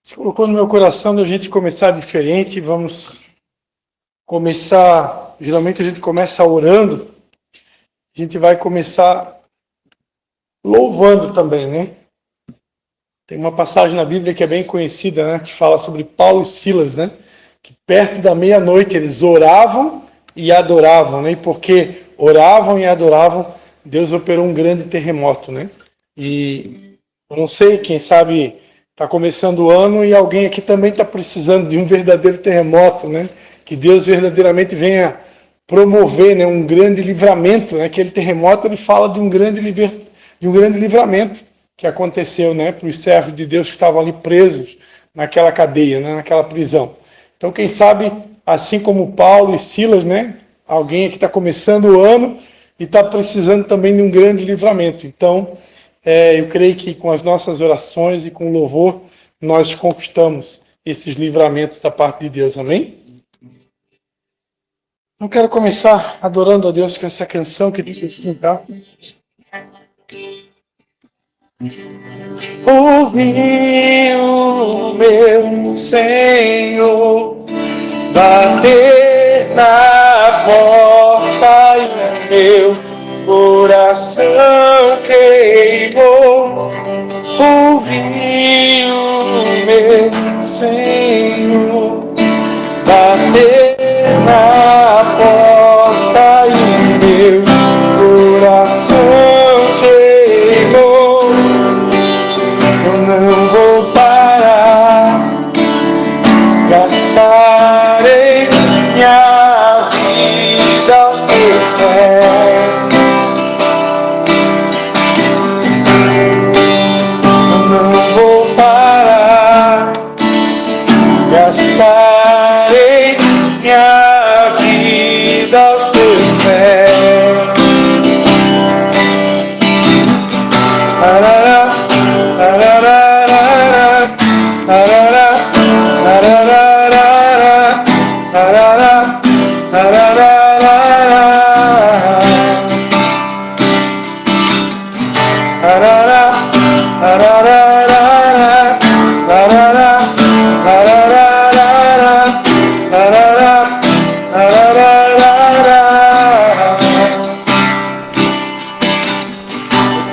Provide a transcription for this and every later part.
Se colocou no meu coração de a gente começar diferente. Vamos começar, geralmente a gente começa orando, a gente vai começar louvando também, né? Tem uma passagem na Bíblia que é bem conhecida, né? Que fala sobre Paulo e Silas, né? Que perto da meia-noite eles oravam e adoravam, né? E porque oravam e adoravam, Deus operou um grande terremoto, né? E eu não sei, quem sabe está começando o ano e alguém aqui também está precisando de um verdadeiro terremoto, né? Que Deus verdadeiramente venha promover, né, um grande livramento, né? Aquele terremoto ele fala de um grande livramento que aconteceu, né, para os servos de Deus que estavam ali presos naquela cadeia, né, naquela prisão. Então, quem sabe, assim como Paulo e Silas, né, alguém aqui está começando o ano e está precisando também de um grande livramento. Então, eu creio que com as nossas orações e com o louvor, nós conquistamos esses livramentos da parte de Deus. Amém? Eu quero começar adorando a Deus com essa canção que diz assim, tá? Ouvi o meu Senhor bater na porta e o meu coração queimou. Ouvi o meu Senhor bater na porta e meu coração queimou. Eu não vou parar, gastarei minha vida aos teus pés. Eu não vou parar, gastarei minha vida aos teus pés. Arará, arará, arará, arará, arará,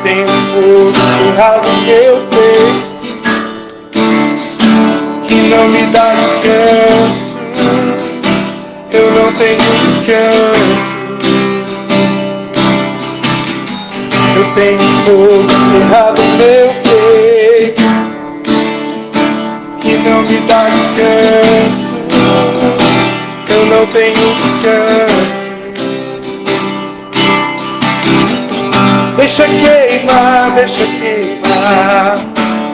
tenho fogo cerrado no meu peito que não me dá descanso. Eu não tenho descanso. Eu tenho fogo cerrado no meu peito que não me dá descanso. Eu não tenho descanso. Deixa queimar, deixa queimar,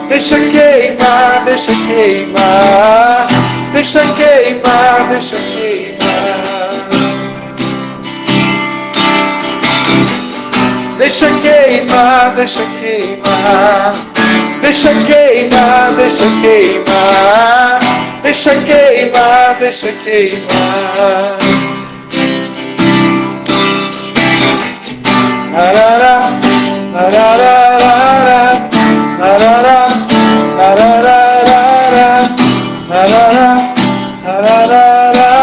deixa queimar, deixa queimar, deixa queimar, deixa queimar. Deixa queimar, deixa queimar, deixa queimar, deixa queimar, deixa queimar, deixa queimar. Arará, arará, arará, arará, arará,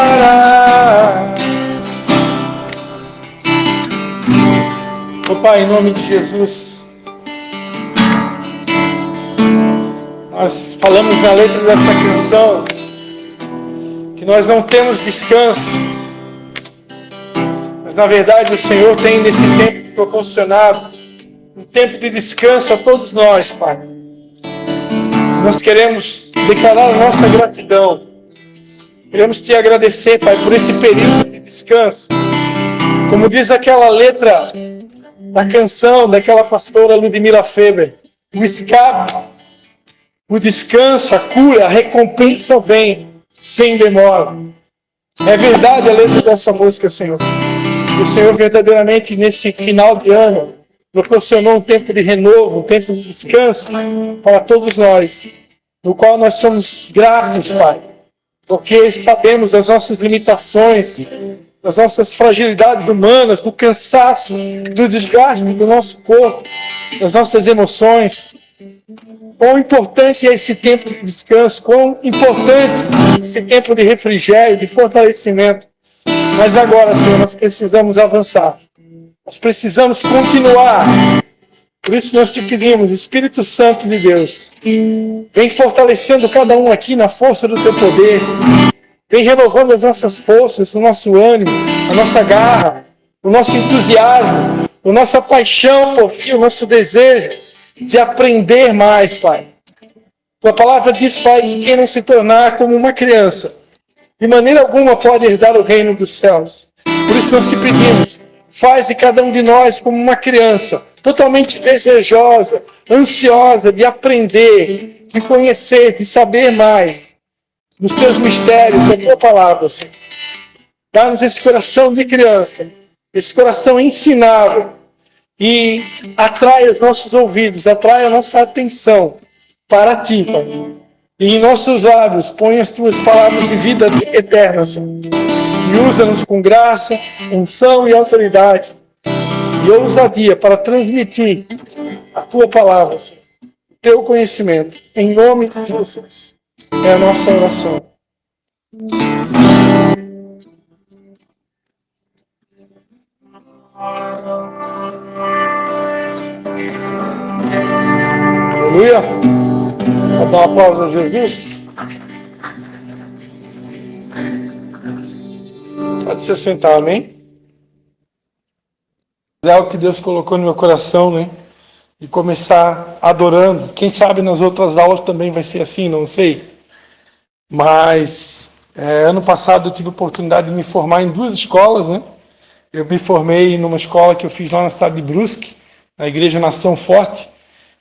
arará. Ô Pai, em nome de Jesus, nós falamos na letra dessa canção que nós não temos descanso, mas na verdade o Senhor tem nesse tempo proporcionado um tempo de descanso a todos nós, Pai. Nós queremos declarar a nossa gratidão. Queremos te agradecer, Pai, por esse período de descanso. Como diz aquela letra da canção daquela pastora Ludmila Feber, o escape, o descanso, a cura, a recompensa vem sem demora. É verdade a letra dessa música, Senhor. O Senhor verdadeiramente nesse final de ano proporcionou um tempo de renovo, um tempo de descanso para todos nós, no qual nós somos gratos, Pai, porque sabemos das nossas limitações, das nossas fragilidades humanas, do cansaço, do desgaste do nosso corpo, das nossas emoções, Quão importante é esse tempo de descanso, quão importante esse tempo de refrigério, de fortalecimento. Mas agora, Senhor, nós precisamos avançar. Nós precisamos continuar. Por isso nós te pedimos, Espírito Santo de Deus, vem fortalecendo cada um aqui na força do teu poder. Vem renovando as nossas forças, o nosso ânimo, a nossa garra, o nosso entusiasmo, a nossa paixão por ti, o nosso desejo de aprender mais, Pai. Tua palavra diz, Pai, que quem não se tornar como uma criança, de maneira alguma pode herdar o reino dos céus. Por isso nós te pedimos, faz de cada um de nós como uma criança, totalmente desejosa, ansiosa de aprender, de conhecer, de saber mais dos teus mistérios, da tua palavra, Senhor. Dá-nos esse coração de criança, esse coração ensinável, e atrai os nossos ouvidos, atrai a nossa atenção para ti, Pai. E em nossos lábios põe as tuas palavras de vida eterna, Senhor. E usa-nos com graça, unção e autoridade, e ousadia para transmitir a tua palavra, Senhor. O teu conhecimento, em nome de Jesus. É a nossa oração. Aleluia. Vou dar uma pausa a Jesus. Pode se sentar, amém? É algo que Deus colocou no meu coração, né? De começar adorando. Quem sabe nas outras aulas também vai ser assim, não sei. Mas ano passado eu tive a oportunidade de me formar em 2 escolas, né? Eu me formei numa escola que eu fiz lá na cidade de Brusque, na Igreja Nação Forte.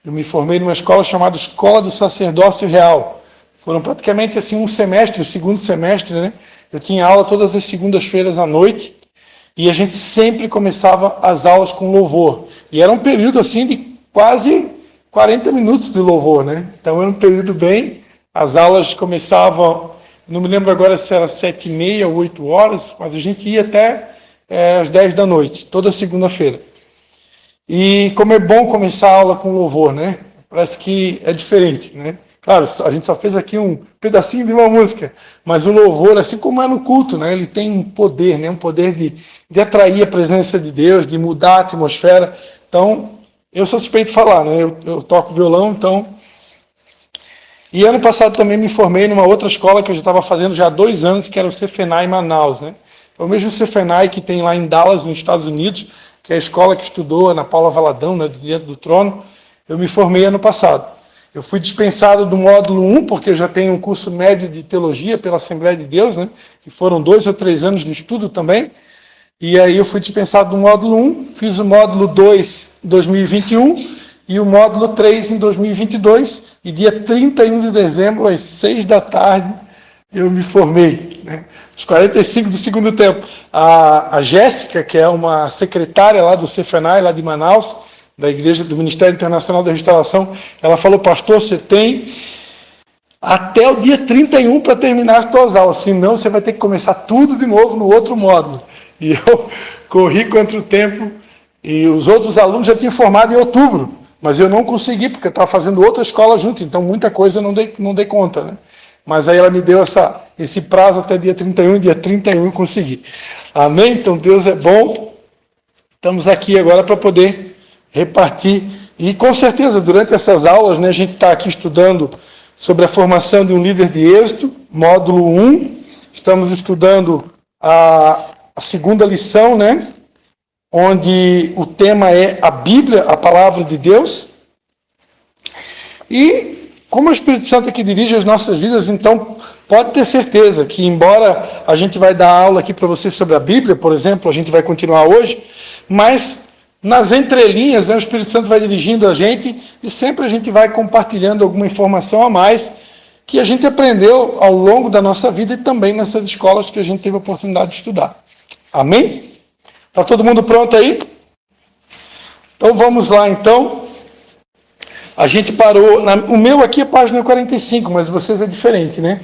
Eu me formei numa escola chamada Escola do Sacerdócio Real. Foram praticamente assim um semestre, o segundo semestre, né? Eu tinha aula todas as segundas-feiras à noite e a gente sempre começava as aulas com louvor. E era um período assim de quase 40 minutos de louvor, né? Então era um período bem... As aulas começavam, não me lembro agora se era 7h30 ou 8 horas, mas a gente ia até às 10 da noite, toda segunda-feira. E como é bom começar a aula com louvor, né? Parece que é diferente, né? Claro, a gente só fez aqui um pedacinho de uma música, mas o louvor, assim como é no culto, né? Ele tem um poder, né? Um poder de atrair a presença de Deus, de mudar a atmosfera. Então, eu sou suspeito de falar, né? Eu toco violão, então... E ano passado também me formei numa outra escola que eu já estava fazendo já há 2 anos, que era o Cefenai Manaus, né? É o mesmo Cefenai que tem lá em Dallas, nos Estados Unidos, que é a escola que estudou Ana Paula Valadão, né, do Diante do Trono. Eu me formei ano passado. Eu fui dispensado do módulo 1, porque eu já tenho um curso médio de teologia pela Assembleia de Deus, né? Que foram 2 ou 3 anos de estudo também. E aí eu fui dispensado do módulo 1, fiz o módulo 2 em 2021, e o módulo 3 em 2022, e dia 31 de dezembro, às 6 da tarde, eu me formei, né? Os 45 do segundo tempo. A Jéssica, que é uma secretária lá do Cefenai, lá de Manaus, da Igreja do Ministério Internacional da Restauração, ela falou, pastor, você tem até o dia 31 para terminar as suas aulas, senão você vai ter que começar tudo de novo no outro módulo. E eu corri contra o tempo, e os outros alunos já tinham formado em outubro, mas eu não consegui, porque eu estava fazendo outra escola junto, então muita coisa eu não dei conta, né? Mas aí ela me deu esse prazo até dia 31, e dia 31 eu consegui. Amém? Então Deus é bom. Estamos aqui agora para poder repartir. E com certeza, durante essas aulas, né, a gente está aqui estudando sobre a formação de um líder de êxito, módulo 1. Estamos estudando a segunda lição, né? Onde o tema é a Bíblia, a Palavra de Deus. E como o Espírito Santo é que dirige as nossas vidas, então pode ter certeza que, embora a gente vai dar aula aqui para vocês sobre a Bíblia, por exemplo, a gente vai continuar hoje, mas nas entrelinhas, né, o Espírito Santo vai dirigindo a gente e sempre a gente vai compartilhando alguma informação a mais que a gente aprendeu ao longo da nossa vida e também nessas escolas que a gente teve a oportunidade de estudar. Amém? Está todo mundo pronto aí? Então vamos lá, então. A gente parou... O meu aqui é página 45, mas vocês é diferente, né?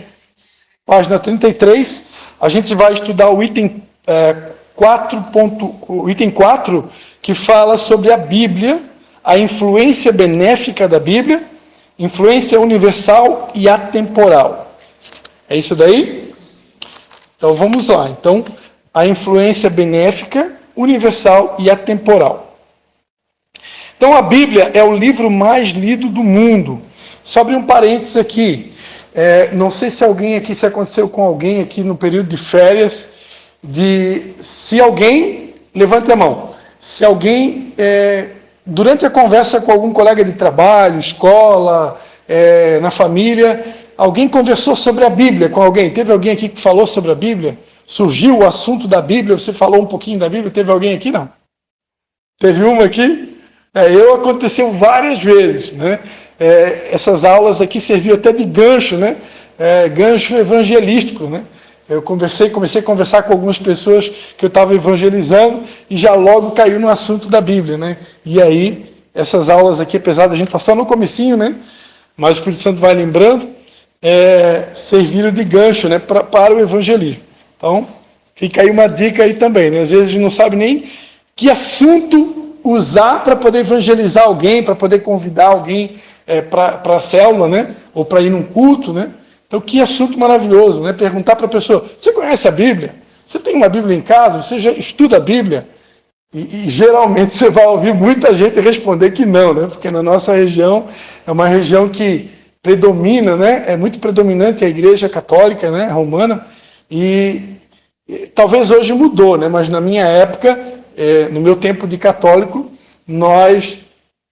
Página 33. A gente vai estudar o item 4, que fala sobre a Bíblia, a influência benéfica da Bíblia, influência universal e atemporal. É isso daí? Então vamos lá. Então, a influência benéfica, universal e atemporal. Então a Bíblia é o livro mais lido do mundo. Só abrir um parênteses aqui. Não sei se aconteceu com alguém aqui no período de férias, se alguém, levante a mão, se alguém, durante a conversa com algum colega de trabalho, escola, na família, alguém conversou sobre a Bíblia com alguém? Teve alguém aqui que falou sobre a Bíblia? Surgiu o assunto da Bíblia, você falou um pouquinho da Bíblia, teve alguém aqui? Não. Teve uma aqui? Aconteceu várias vezes, né? Essas aulas aqui serviam até de gancho, né? Gancho evangelístico, né? Eu comecei a conversar com algumas pessoas que eu estava evangelizando e já logo caiu no assunto da Bíblia, né? E aí, essas aulas aqui, apesar da gente estar só no comecinho, né? Mas o Espírito Santo vai lembrando, serviram de gancho, né? Para o evangelismo. Então, fica aí uma dica aí também, né? Às vezes a gente não sabe nem que assunto usar para poder evangelizar alguém, para poder convidar alguém para a célula, né? Ou para ir num culto, né? Então, que assunto maravilhoso, né? Perguntar para a pessoa, você conhece a Bíblia? Você tem uma Bíblia em casa? Você já estuda a Bíblia? E geralmente você vai ouvir muita gente responder que não, né? Porque na nossa região é uma região que predomina, né? É muito predominante a Igreja Católica, né? Romana, e talvez hoje mudou, né? Mas na minha época, no meu tempo de católico, nós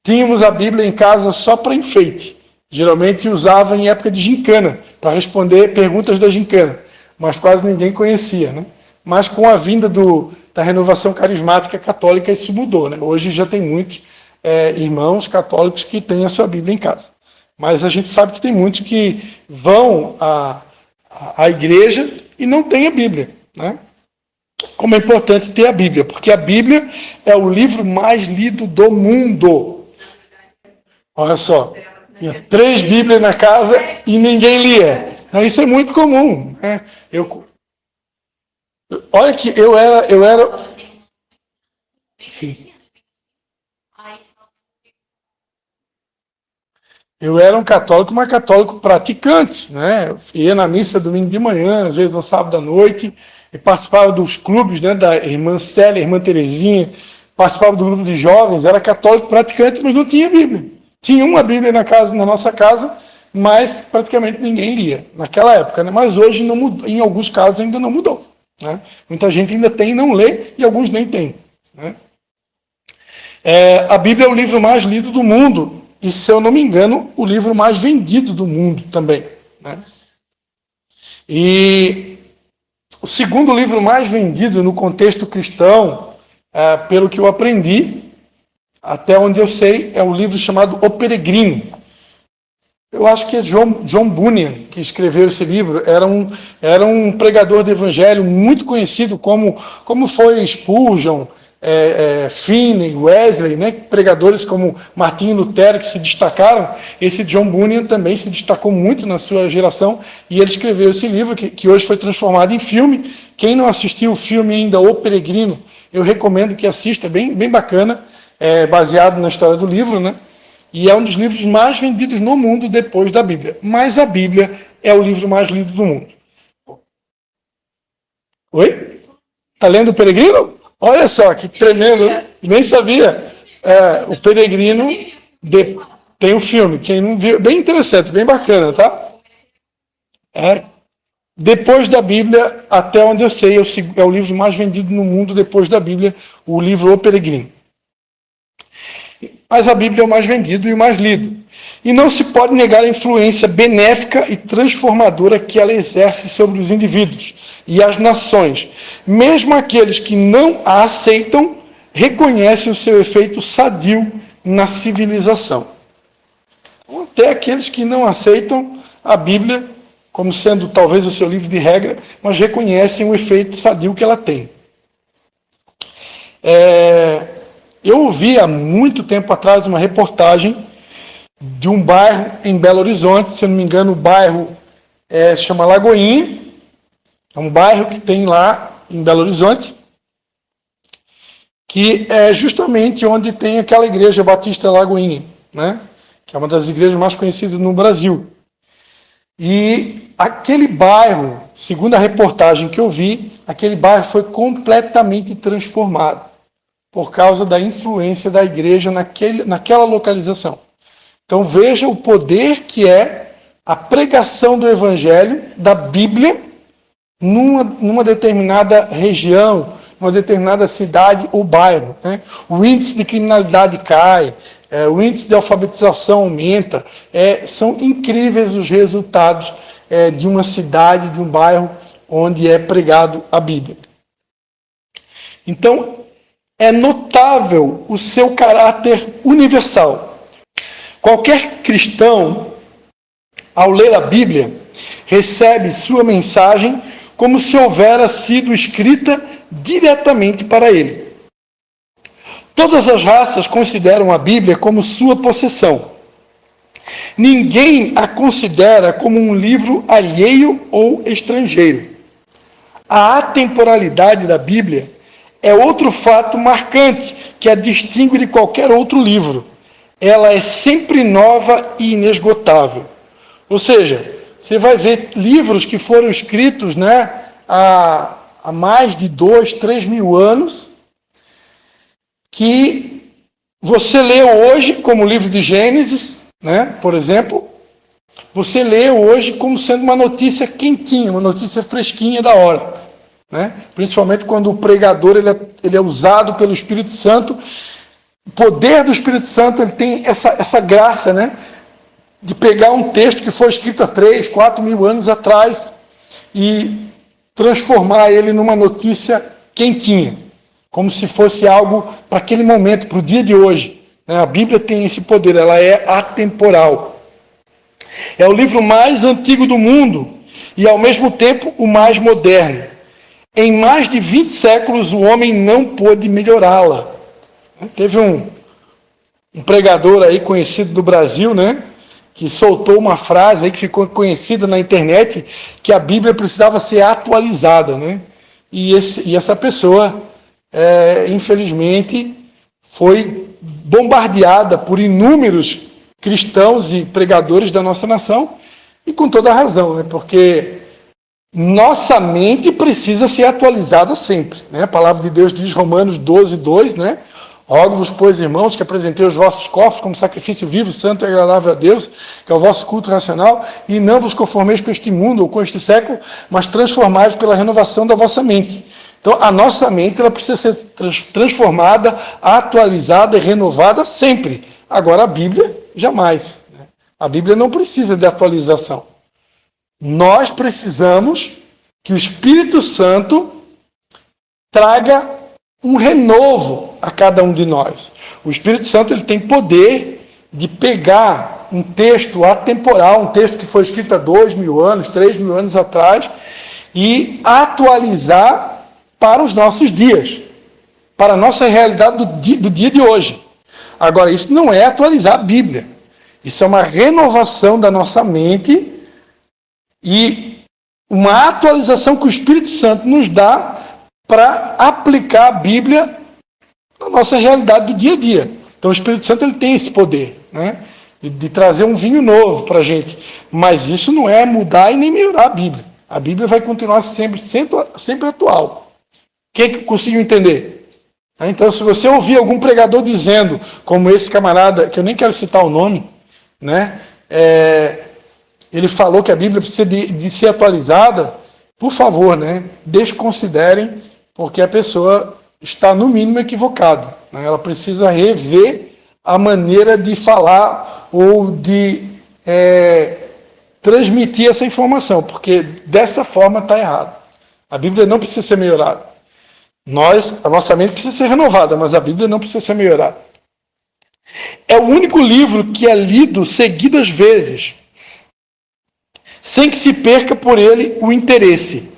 tínhamos a Bíblia em casa só para enfeite. Geralmente usava em época de gincana, para responder perguntas da gincana, mas quase ninguém conhecia, né? Mas com a vinda da renovação carismática católica, isso mudou, né? Hoje já tem muitos irmãos católicos que têm a sua Bíblia em casa. Mas a gente sabe que tem muitos que vão à igreja e não têm a Bíblia, né? Como é importante ter a Bíblia, porque a Bíblia é o livro mais lido do mundo. Olha só, tinha 3 Bíblias na casa e ninguém lia. Então, isso é muito comum, né? Olha que eu era. Sim. Eu era um católico, mas católico praticante, né? Eu ia na missa domingo de manhã, às vezes no sábado à noite, e participava dos clubes, né? Da irmã Célia, irmã Terezinha, participava do grupo de jovens, era católico praticante, mas não tinha Bíblia. Tinha uma Bíblia na nossa casa, mas praticamente ninguém lia naquela época, né? Mas hoje não mudou, em alguns casos ainda não mudou, né? Muita gente ainda tem e não lê, e alguns nem têm, né? A Bíblia é o livro mais lido do mundo, e, se eu não me engano, o livro mais vendido do mundo também, né? E o segundo livro mais vendido no contexto cristão, pelo que eu aprendi, até onde eu sei, é o livro chamado O Peregrino. Eu acho que é John Bunyan que escreveu esse livro. Era um pregador do evangelho muito conhecido, como foi Spurgeon, Finney, Wesley, né? Pregadores como Martinho Lutero, que se destacaram. Esse John Bunyan também se destacou muito na sua geração, e ele escreveu esse livro, que hoje foi transformado em filme. Quem não assistiu o filme ainda, O Peregrino, eu recomendo que assista, bem, bem bacana, baseado na história do livro, né? E é um dos livros mais vendidos no mundo depois da Bíblia. Mas a Bíblia é o livro mais lido do mundo. Oi? Está lendo O Peregrino? Olha só, que tremendo. Nem sabia. O Peregrino tem um filme. Quem não viu, bem interessante, bem bacana, tá? Depois da Bíblia, até onde eu sei, é o livro mais vendido no mundo depois da Bíblia, o livro O Peregrino. Mas a Bíblia é o mais vendido e o mais lido. E não se pode negar a influência benéfica e transformadora que ela exerce sobre os indivíduos e as nações. Mesmo aqueles que não a aceitam, reconhecem o seu efeito sadio na civilização. Até aqueles que não aceitam a Bíblia como sendo talvez o seu livro de regra, mas reconhecem o efeito sadio que ela tem. Eu ouvi há muito tempo atrás uma reportagem de um bairro em Belo Horizonte, se eu não me engano o bairro se chama Lagoinha, é um bairro que tem lá em Belo Horizonte, que é justamente onde tem aquela igreja Batista Lagoinha, né? Que é uma das igrejas mais conhecidas no Brasil. E aquele bairro, segundo a reportagem que eu vi, aquele bairro foi completamente transformado por causa da influência da igreja naquela localização. Então veja o poder que é a pregação do evangelho, da Bíblia, numa determinada região, numa determinada cidade ou bairro, né? O índice de criminalidade cai, o índice de alfabetização aumenta, são incríveis os resultados de uma cidade, de um bairro onde é pregado a Bíblia. Então, é notável o seu caráter universal. Qualquer cristão, ao ler a Bíblia, recebe sua mensagem como se houvera sido escrita diretamente para ele. Todas as raças consideram a Bíblia como sua possessão. Ninguém a considera como um livro alheio ou estrangeiro. A atemporalidade da Bíblia é outro fato marcante que a distingue de qualquer outro livro. Ela é sempre nova e inesgotável. Ou seja, você vai ver livros que foram escritos, né, há mais de 2, 3 mil anos, que você lê hoje, como o livro de Gênesis, né, por exemplo, você lê hoje como sendo uma notícia quentinha, uma notícia fresquinha da hora. Né? Principalmente quando o pregador ele é usado pelo Espírito Santo. O poder do Espírito Santo ele tem essa graça, né, de pegar um texto que foi escrito há 3, 4 mil anos atrás e transformar ele numa notícia quentinha, como se fosse algo para aquele momento, para o dia de hoje. A Bíblia tem esse poder, ela é atemporal. É o livro mais antigo do mundo e, ao mesmo tempo, o mais moderno. Em mais de 20 séculos, o homem não pôde melhorá-la. Teve um pregador aí conhecido do Brasil, né, que soltou uma frase aí que ficou conhecida na internet, que a Bíblia precisava ser atualizada, né? E essa pessoa, infelizmente, foi bombardeada por inúmeros cristãos e pregadores da nossa nação, e com toda a razão, né? Porque nossa mente precisa ser atualizada sempre, né? A palavra de Deus diz, Romanos 12, 2, né? Rogo-vos, pois, irmãos, que apresentei os vossos corpos como sacrifício vivo, santo e agradável a Deus, que é o vosso culto racional, e não vos conformeis com este mundo ou com este século, mas transformai-vos pela renovação da vossa mente. Então, a nossa mente ela precisa ser transformada, atualizada e renovada sempre. Agora, a Bíblia, jamais. Né? A Bíblia não precisa de atualização. Nós precisamos que o Espírito Santo traga um renovo a cada um de nós. O Espírito Santo ele tem poder de pegar um texto atemporal, um texto que foi escrito há 2 mil anos, 3 mil anos atrás, e atualizar para os nossos dias, para a nossa realidade do dia de hoje. Agora, isso não é atualizar a Bíblia. Isso é uma renovação da nossa mente e uma atualização que o Espírito Santo nos dá para aplicar a Bíblia na nossa realidade do dia a dia. Então o Espírito Santo ele tem esse poder, né, de trazer um vinho novo para a gente. Mas isso não é mudar e nem melhorar a Bíblia. A Bíblia vai continuar sempre atual. Quem conseguiu entender? Então, se você ouvir algum pregador dizendo, como esse camarada, que eu nem quero citar o nome, né, ele falou que a Bíblia precisa de ser atualizada, por favor, né, desconsiderem, porque a pessoa está, no mínimo, equivocada. Né? Ela precisa rever a maneira de falar ou de transmitir essa informação, porque dessa forma está errado. A Bíblia não precisa ser melhorada. A nossa mente precisa ser renovada, mas a Bíblia não precisa ser melhorada. É o único livro que é lido seguidas vezes, sem que se perca por ele o interesse,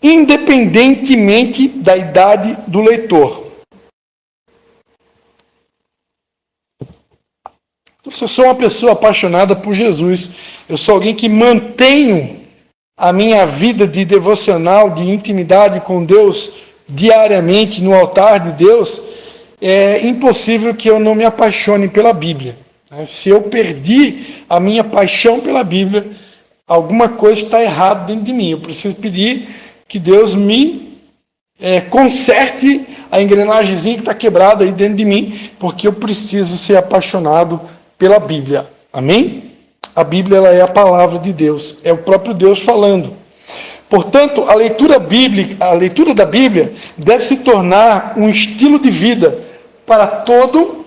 independentemente da idade do leitor. Então, se eu sou uma pessoa apaixonada por Jesus, eu sou alguém que mantenho a minha vida de devocional, de intimidade com Deus diariamente no altar de Deus, é impossível que eu não me apaixone pela Bíblia. Se eu perdi a minha paixão pela Bíblia, alguma coisa está errada dentro de mim. Eu preciso pedir que Deus me conserte a engrenagemzinha que está quebrada aí dentro de mim, porque eu preciso ser apaixonado pela Bíblia. Amém? A Bíblia, ela é a palavra de Deus, é o próprio Deus falando. Portanto, a leitura da Bíblia deve se tornar um estilo de vida para todo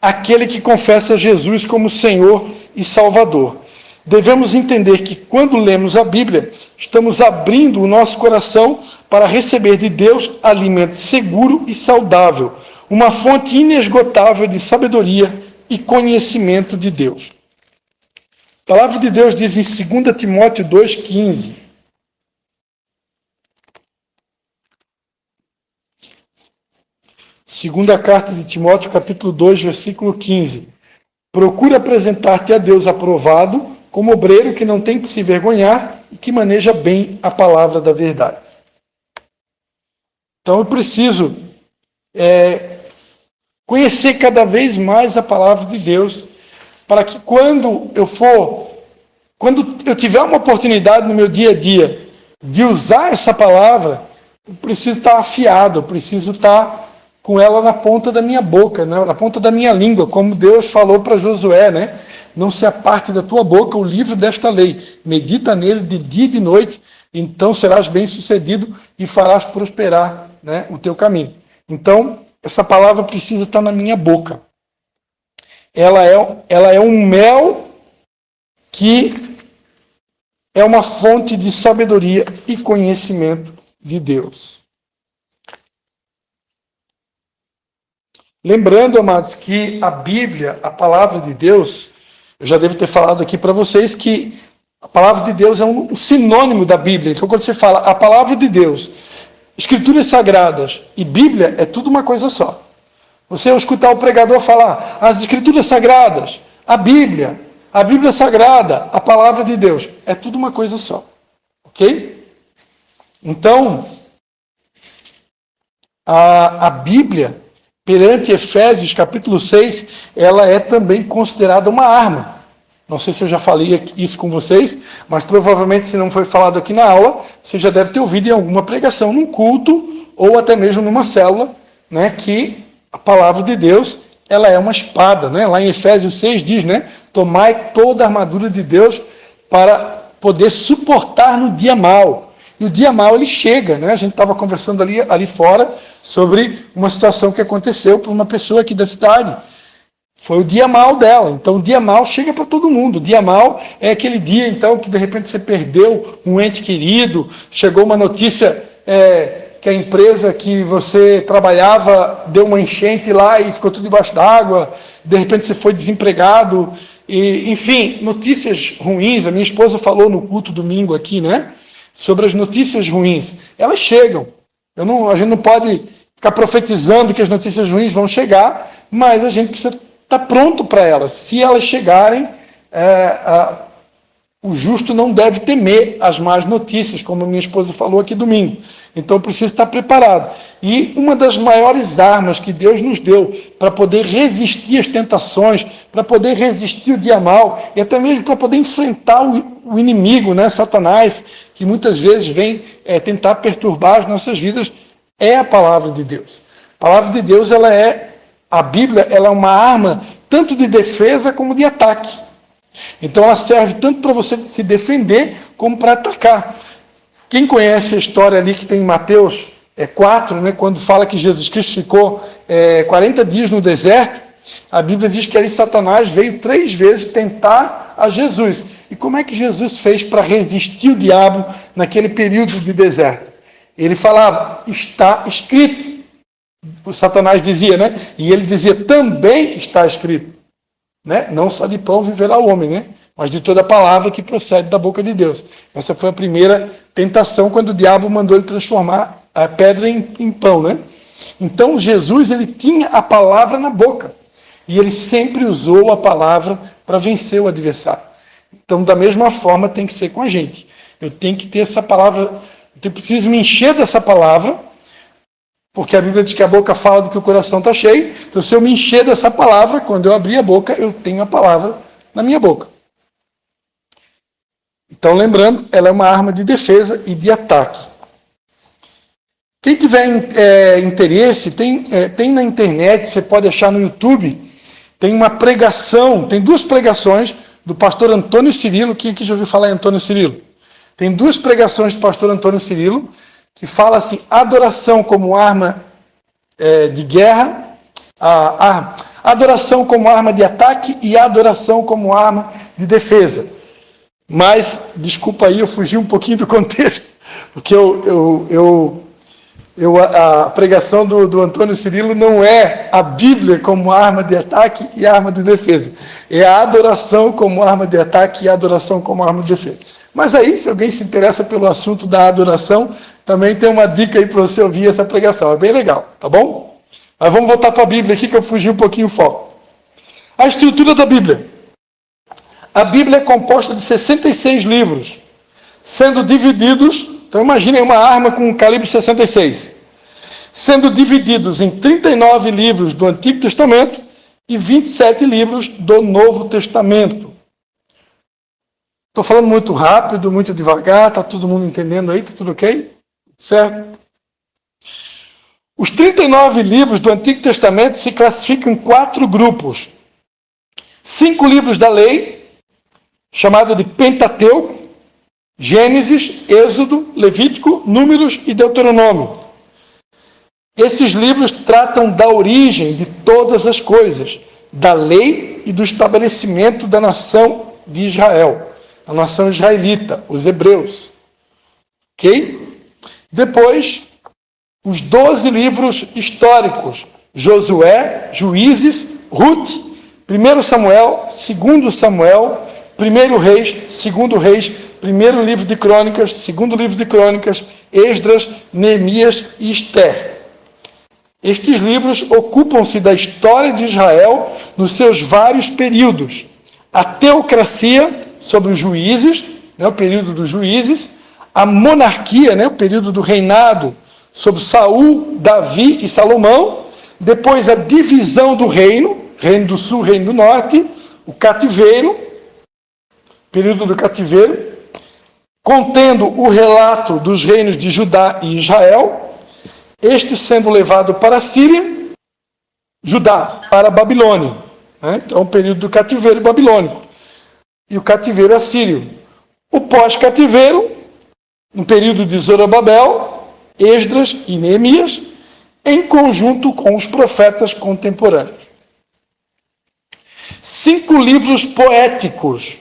aquele que confessa Jesus como Senhor e Salvador. Devemos entender que quando lemos a Bíblia, estamos abrindo o nosso coração para receber de Deus alimento seguro e saudável, uma fonte inesgotável de sabedoria e conhecimento de Deus. A palavra de Deus diz em 2 Timóteo 2,15. Segunda carta de Timóteo, capítulo 2, versículo 15. Procura apresentar-te a Deus aprovado, como obreiro que não tem que se vergonhar e que maneja bem a palavra da verdade. Então eu preciso conhecer cada vez mais a palavra de Deus, para que quando eu tiver uma oportunidade no meu dia a dia de usar essa palavra, eu preciso estar afiado, eu preciso estar com ela na ponta da minha boca, né? Na ponta da minha língua, como Deus falou para Josué, né? Não se aparte da tua boca o livro desta lei, medita nele de dia e de noite, então serás bem-sucedido e farás prosperar, né, o teu caminho. Então, essa palavra precisa estar na minha boca. Ela é um mel que é uma fonte de sabedoria e conhecimento de Deus. Lembrando, amados, que a Bíblia, a palavra de Deus, eu já devo ter falado aqui para vocês que a palavra de Deus é um sinônimo da Bíblia. Então, quando você fala a palavra de Deus, Escrituras Sagradas e Bíblia, é tudo uma coisa só. Você escutar o pregador falar as Escrituras Sagradas, a Bíblia Sagrada, a palavra de Deus, é tudo uma coisa só. Ok? Então, a Bíblia, perante Efésios capítulo 6, ela é também considerada uma arma. Não sei se eu já falei isso com vocês, mas provavelmente, se não foi falado aqui na aula, você já deve ter ouvido em alguma pregação, num culto, ou até mesmo numa célula, né, que a palavra de Deus, ela é uma espada, né? Lá em Efésios 6 diz, né, tomai toda a armadura de Deus para poder suportar no dia mau. E o dia mau, ele chega, né? A gente estava conversando ali fora sobre uma situação que aconteceu para uma pessoa aqui da cidade. Foi o dia mau dela. Então, o dia mau chega para todo mundo. O dia mau é aquele dia, então, que de repente você perdeu um ente querido, chegou uma notícia que a empresa que você trabalhava deu uma enchente lá e ficou tudo debaixo d'água, de repente você foi desempregado, e, enfim, notícias ruins. A minha esposa falou no culto domingo aqui, né? Sobre as notícias ruins. Elas chegam. A gente não pode ficar profetizando que as notícias ruins vão chegar, mas a gente precisa estar pronto para elas. Se elas chegarem, o justo não deve temer as más notícias, como a minha esposa falou aqui domingo. Então eu preciso estar preparado. E uma das maiores armas que Deus nos deu para poder resistir às tentações, para poder resistir o dia mau, e até mesmo para poder enfrentar o inimigo, né, Satanás, que muitas vezes vem tentar perturbar as nossas vidas, é a palavra de Deus. A palavra de Deus, a Bíblia, ela é uma arma tanto de defesa como de ataque. Então ela serve tanto para você se defender como para atacar. Quem conhece a história ali que tem em Mateus 4, né, quando fala que Jesus Cristo ficou 40 dias no deserto, a Bíblia diz que ali Satanás veio 3 vezes tentar a Jesus. E como é que Jesus fez para resistir o diabo naquele período de deserto? Ele falava, está escrito. O Satanás dizia, né? E ele dizia, também está escrito. Né? Não só de pão viverá o homem, né? Mas de toda palavra que procede da boca de Deus. Essa foi a primeira tentação, quando o diabo mandou ele transformar a pedra em pão, né? Então Jesus, ele tinha a palavra na boca. E ele sempre usou a palavra para vencer o adversário. Então, da mesma forma, tem que ser com a gente. Eu tenho que ter essa palavra, eu preciso me encher dessa palavra Porque a Bíblia diz que a boca fala do que o coração está cheio. Então, se eu me encher dessa palavra, quando eu abrir a boca, eu tenho a palavra na minha boca. Então, lembrando, ela é uma arma de defesa e de ataque. Quem tiver interesse, tem na internet, você pode achar no YouTube, tem uma pregação, tem 2 pregações do pastor Antônio Cirilo. Quem aqui já ouviu falar em Antônio Cirilo? Tem 2 pregações do pastor Antônio Cirilo, que fala assim, adoração como arma de guerra, adoração como arma de ataque e adoração como arma de defesa. Mas, desculpa aí, eu fugi um pouquinho do contexto, porque a pregação do Antônio Cirilo não é a Bíblia como arma de ataque e arma de defesa. É a adoração como arma de ataque e a adoração como arma de defesa. Mas aí, se alguém se interessa pelo assunto da adoração, também tem uma dica aí para você ouvir essa pregação. É bem legal, tá bom? Mas vamos voltar para a Bíblia aqui, que eu fugi um pouquinho o foco. A estrutura da Bíblia. A Bíblia é composta de 66 livros, sendo divididos, então imaginem uma arma com um calibre 66, sendo divididos em 39 livros do Antigo Testamento e 27 livros do Novo Testamento. Estou falando muito rápido, muito devagar, está todo mundo entendendo aí, está tudo ok? Certo? Os 39 livros do Antigo Testamento se classificam em 4 grupos. 5 livros da lei, chamado de Pentateuco, Gênesis, Êxodo, Levítico, Números e Deuteronômio. Esses livros tratam da origem de todas as coisas, da lei e do estabelecimento da nação de Israel, a nação israelita, os hebreus. Ok? Depois, os 12 livros históricos, Josué, Juízes, Ruth, 1 Samuel, 2 Samuel, 1 Reis, 2 Reis, 1 livro de Crônicas, 2 livro de Crônicas, Esdras, Neemias e Esther. Estes livros ocupam-se da história de Israel nos seus vários períodos. A teocracia, sobre os juízes, o período dos juízes, a monarquia, o período do reinado, sobre Saul, Davi e Salomão, depois a divisão do reino, reino do sul, reino do norte, o cativeiro, período do cativeiro, contendo o relato dos reinos de Judá e Israel, este sendo levado para a Síria, Judá para a Babilônia. Então, o período do cativeiro babilônico. E o cativeiro assírio. O pós-cativeiro, um período de Zorobabel, Esdras e Neemias, em conjunto com os profetas contemporâneos. 5 livros poéticos: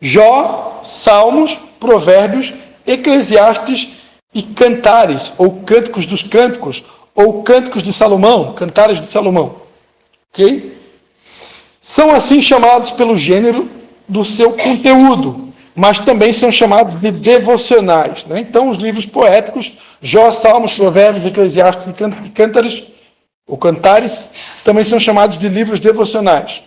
Jó, Salmos, Provérbios, Eclesiastes e Cantares, ou Cânticos dos Cânticos, ou Cânticos de Salomão, Cantares de Salomão. Ok? São assim chamados pelo gênero do seu conteúdo, mas também são chamados de devocionais. Então, os livros poéticos, Jó, Salmos, Provérbios, Eclesiastes e Cântares, ou Cantares, também são chamados de livros devocionais.